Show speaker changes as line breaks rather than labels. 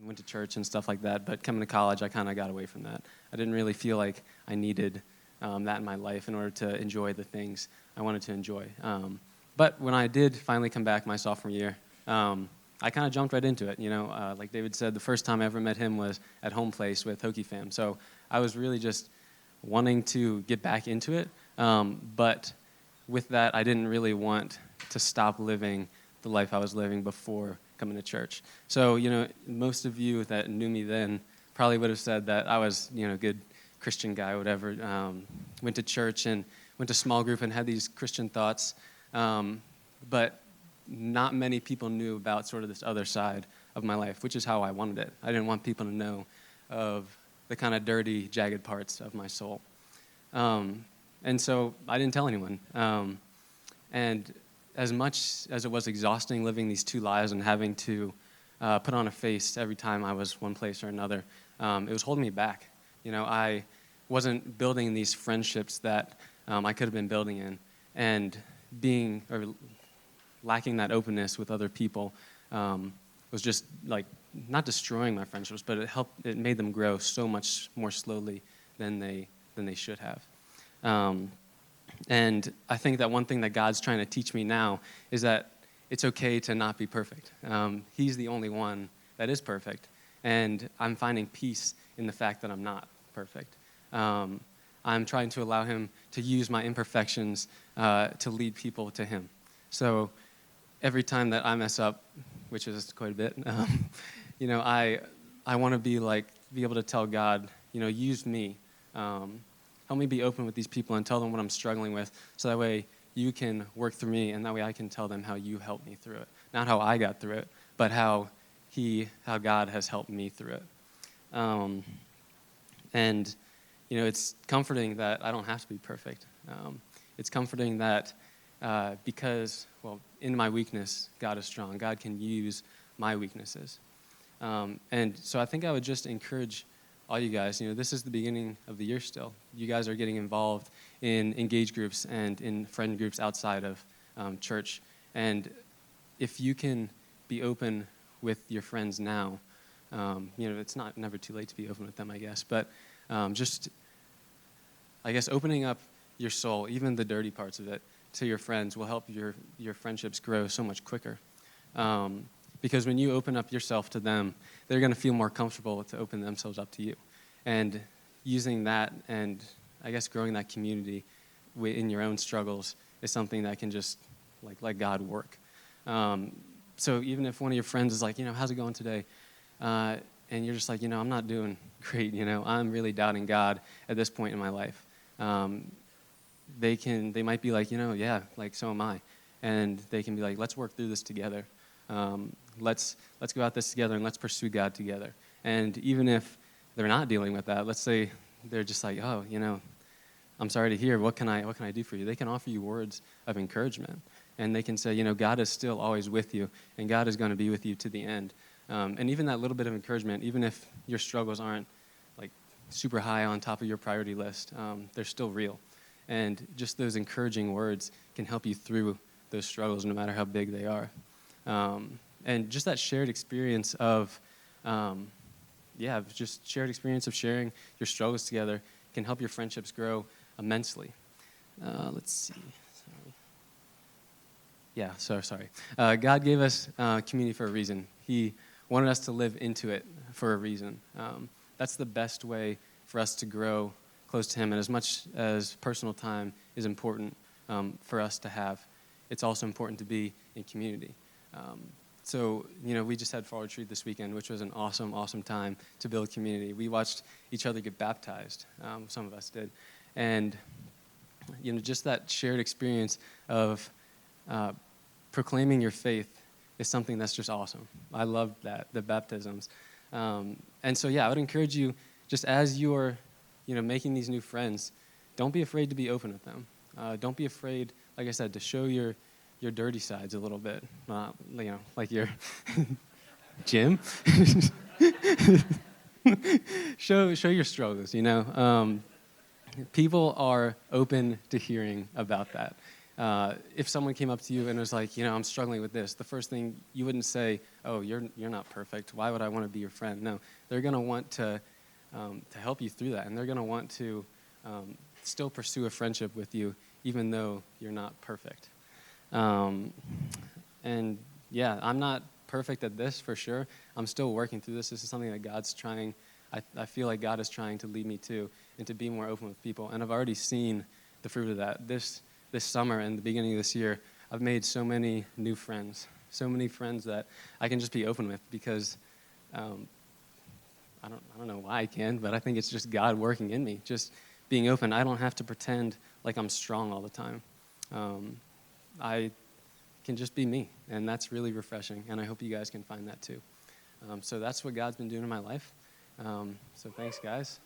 went to church and stuff like that. But coming to college, I kind of got away from that. I didn't really feel like I needed that in my life in order to enjoy the things I wanted to enjoy. But when I did finally come back my sophomore year, I kind of jumped right into it. Like David said, the first time I ever met him was at Home Place with Hokie Fam. So I was really just wanting to get back into it. But with that, I didn't really want to stop living the life I was living before coming to church. So, most of you that knew me then probably would have said that I was, a good Christian guy, whatever. Went to church and went to small group and had these Christian thoughts. But not many people knew about sort of this other side of my life, which is how I wanted it. I didn't want people to know of the kind of dirty, jagged parts of my soul. And so I didn't tell anyone. And as much as it was exhausting living these two lives and having to put on a face every time I was one place or another, it was holding me back. I wasn't building these friendships that I could have been building in, and lacking that openness with other people was just like not destroying my friendships, but it made them grow so much more slowly than they should have. And I think that one thing that God's trying to teach me now is that it's okay to not be perfect. He's the only one that is perfect, and I'm finding peace in the fact that I'm not perfect. I'm trying to allow him to use my imperfections to lead people to him. So every time that I mess up, which is quite a bit, I want to be able to tell God, use me. Help me be open with these people and tell them what I'm struggling with, so that way you can work through me, and that way I can tell them how you helped me through it. Not how I got through it, but how God has helped me through it. And it's comforting that I don't have to be perfect. It's comforting that because, in my weakness, God is strong. God can use my weaknesses. And so I think I would just encourage all you guys, this is the beginning of the year still. You guys are getting involved in engage groups and in friend groups outside of church. And if you can be open with your friends now, it's never too late to be open with them, I guess. But just, I guess, opening up your soul, even the dirty parts of it, to your friends will help your friendships grow so much quicker. Because when you open up yourself to them, they're going to feel more comfortable to open themselves up to you. And using that and, I guess, growing that community in your own struggles is something that can just, let God work. So even if one of your friends is like, how's it going today? And you're just like, I'm not doing great, I'm really doubting God at this point in my life. They might be like, yeah, so am I. And they can be like, let's work through this together. Let's go at this together and let's pursue God together. And even if they're not dealing with that, let's say they're just like, oh, I'm sorry to hear. What can I do for you? They can offer you words of encouragement, and they can say, God is still always with you, and God is going to be with you to the end. And even that little bit of encouragement, even if your struggles aren't super high on top of your priority list, they're still real. And just those encouraging words can help you through those struggles, no matter how big they are. And just that shared experience of, just shared experience of sharing your struggles together can help your friendships grow immensely. Let's see. Sorry. God gave us community for a reason. He wanted us to live into it for a reason. That's the best way for us to grow close to him. And as much as personal time is important for us to have, it's also important to be in community. So, we just had fall retreat this weekend, which was an awesome, awesome time to build community. We watched each other get baptized. Some of us did. And, just that shared experience of proclaiming your faith is something that's just awesome. I love that, the baptisms. And so, I would encourage you, just as you're, making these new friends, don't be afraid to be open with them. Don't be afraid, like I said, to show your dirty sides a little bit, like your Jim. show your struggles. People are open to hearing about that. if someone came up to you and was like, I'm struggling with this, the first thing you wouldn't say, oh, you're not perfect. Why would I want to be your friend? No, they're going to want to help you through that, and they're going to want to still pursue a friendship with you, even though you're not perfect. And yeah, I'm not perfect at this for sure. I'm still working through this. This is something that God's trying. I feel like God is trying to lead me to, and to be more open with people. And I've already seen the fruit of that. This summer and the beginning of this year, I've made so many new friends, so many friends that I can just be open with because I don't know why I can, but I think it's just God working in me, just being open. I don't have to pretend like I'm strong all the time. I can just be me, and that's really refreshing, and I hope you guys can find that too. So that's what God's been doing in my life. So thanks, guys.